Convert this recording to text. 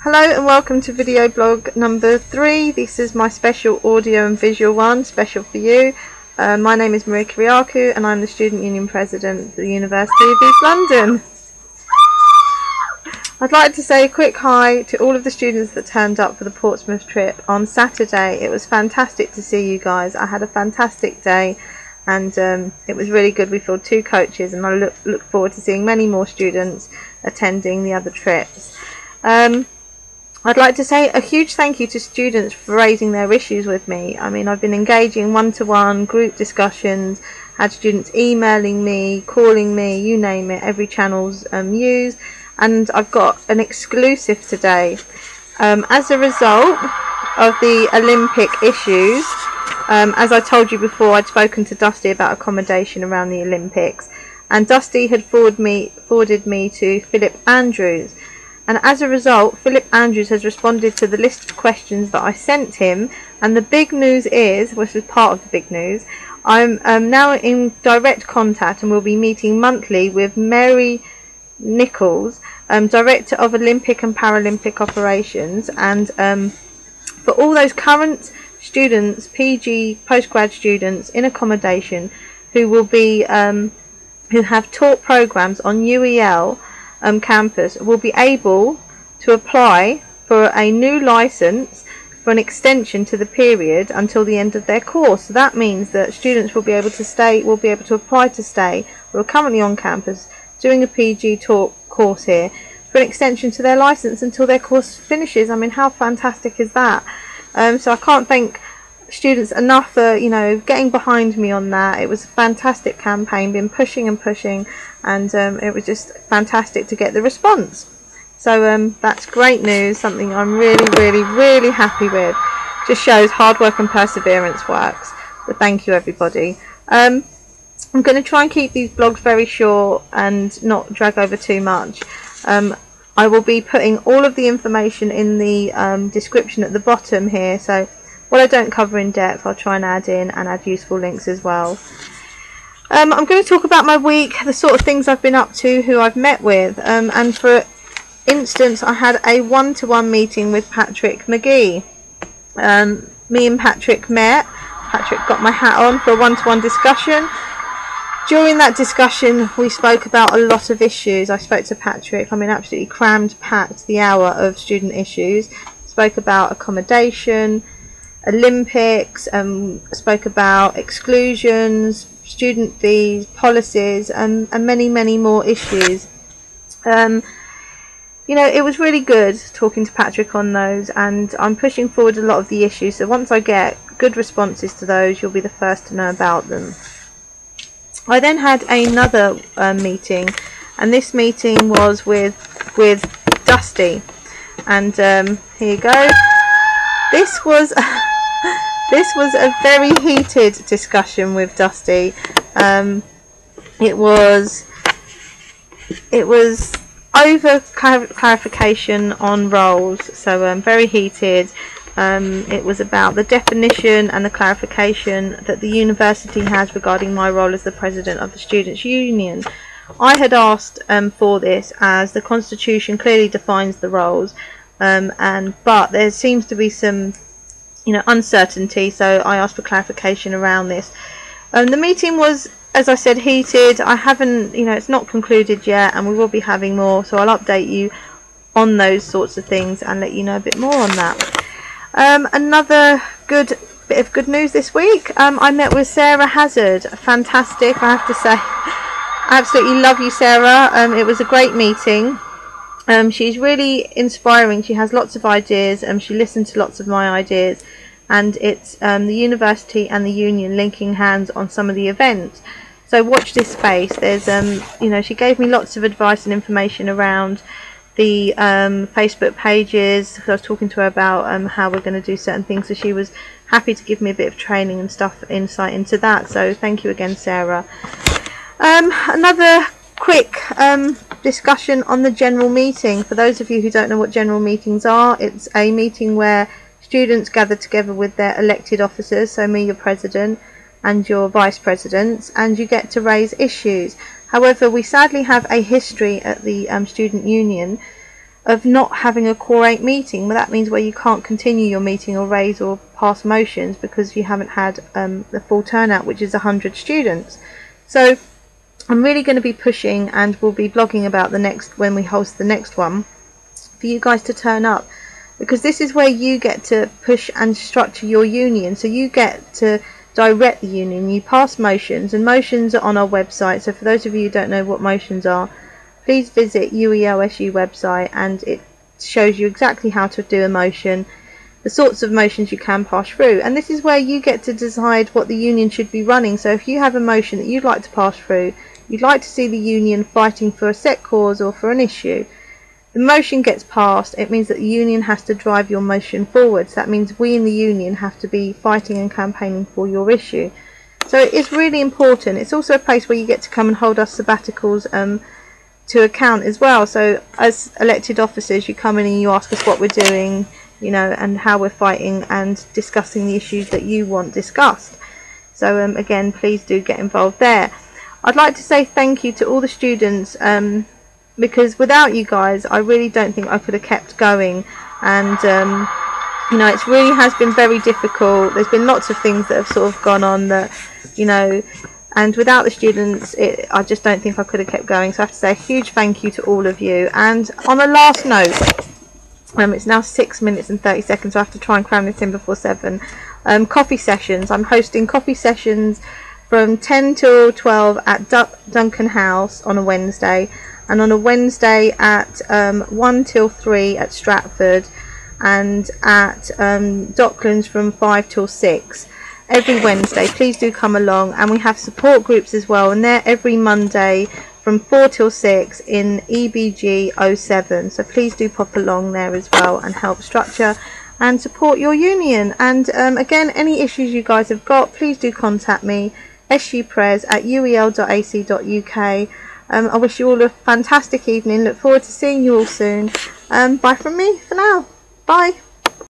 Hello and welcome to video blog number 3. This is my special audio and visual one, special for you. My name is Maria Kyriakou and I'm the Student Union President at the University of East London. I'd like to say a quick hi to all of the students that turned up for the Portsmouth trip on Saturday. It was fantastic to see you guys. I had a fantastic day and it was really good. We filled 2 coaches and I look forward to seeing many more students attending the other trips. I'd like to say a huge thank you to students for raising their issues with me. I mean, I've been engaging one-to-one group discussions, had students emailing me, calling me, you name it, every channel's used, and I've got an exclusive today. As a result of the Olympic issues, as I told you before, I'd spoken to Dusty about accommodation around the Olympics, and Dusty had forwarded me to Philip Andrews. And as a result, Philip Andrews has responded to the list of questions that I sent him. And the big news is, which is part of the big news, I'm now in direct contact and will be meeting monthly with Mary Nichols, Director of Olympic and Paralympic Operations. And for all those current students, PG, postgrad students in accommodation who will be, who have taught programs on UEL, campus will be able to apply for a new license for an extension to the period until the end of their course. So that means that students will be able to apply to stay who are currently on campus doing a PG course here for an extension to their license until their course finishes. I mean, how fantastic is that? So I can't thank students enough for getting behind me on that. It was a fantastic campaign, been pushing and pushing, and it was just fantastic to get the response. So that's great news, something I'm really happy with. Just shows hard work and perseverance works. But thank you everybody. I'm going to try and keep these blogs very short and not drag over too much. I will be putting all of the information in the description at the bottom here, so what I don't cover in depth I'll try and add useful links as well. I'm going to talk about my week, the sort of things I've been up to, who I've met with, and for instance I had a one-to-one meeting with Patrick McGee. Me and Patrick met. Patrick got my hat on for a one-to-one discussion. During that discussion we spoke about a lot of issues. I spoke to Patrick, I mean absolutely crammed packed the hour of student issues. Spoke about accommodation, Olympics, spoke about exclusions, student fees, policies, and many more issues. It was really good talking to Patrick on those, and I'm pushing forward a lot of the issues, so once I get good responses to those you'll be the first to know about them. I then had another meeting, and this meeting was with Dusty, and here you go. This was a very heated discussion with Dusty. It was over clarification on roles, so very heated. It was about the definition and the clarification that the university has regarding my role as the president of the Students' Union. I had asked for this, as the Constitution clearly defines the roles, but there seems to be some uncertainty, so I asked for clarification around this. The meeting was, as I said, heated. I haven't, it's not concluded yet, and we will be having more, so I'll update you on those sorts of things and let you know a bit more on that. Another bit of good news this week. I met with Sarah Hazard. Fantastic, I have to say. Absolutely love you, Sarah. It was a great meeting. She's really inspiring. She has lots of ideas, and she listened to lots of my ideas, and it's the university and the union linking hands on some of the events. So watch this space. There's she gave me lots of advice and information around the Facebook pages. I was talking to her about how we're going to do certain things, so she was happy to give me a bit of training and insight into that, so thank you again, Sarah. Another quick discussion on the general meeting. For those of you who don't know what general meetings are, it's a meeting where students gather together with their elected officers, so me, your president, and your vice presidents, and you get to raise issues. However, we sadly have a history at the student union of not having a Core 8 meeting. Well, that means where you can't continue your meeting or raise or pass motions because you haven't had the full turnout, which is 100 students. So I'm really going to be pushing, and we'll be blogging about the next, when we host the next one, for you guys to turn up, because this is where you get to push and structure your union. So you get to direct the union, you pass motions, and motions are on our website. So for those of you who don't know what motions are, please visit UELSU website, and it shows you exactly how to do a motion, the sorts of motions you can pass through, and this is where you get to decide what the union should be running. So if you have a motion that you'd like to pass through, you'd like to see the union fighting for a set cause or for an issue, the motion gets passed. It means that the union has to drive your motion forward. So that means we in the union have to be fighting and campaigning for your issue. So it is really important. It's also a place where you get to come and hold us sabbaticals to account as well. So as elected officers, you come in and you ask us what we're doing, you know, and how we're fighting and discussing the issues that you want discussed. So again, please do get involved there. I'd like to say thank you to all the students, because without you guys I really don't think I could have kept going, and you know, it really has been very difficult. There's been lots of things that have sort of gone on that, you know, and without the students, I just don't think I could have kept going. So I have to say a huge thank you to all of you. And on a last note, it's now 6 minutes and 30 seconds, so I have to try and cram this in before 7. Coffee sessions. I'm hosting coffee sessions from 10 till 12 at Duncan House on a Wednesday, and on a Wednesday at 1 till 3 at Stratford, and at Docklands from 5 till 6. Every Wednesday. Please do come along, and we have support groups as well, and they're every Monday from 4 till 6 in EBG 07. So please do pop along there as well and help structure and support your union. And again, any issues you guys have got, please do contact me, supres@uel.ac.uk. I wish you all a fantastic evening. Look forward to seeing you all soon. Bye from me for now. Bye.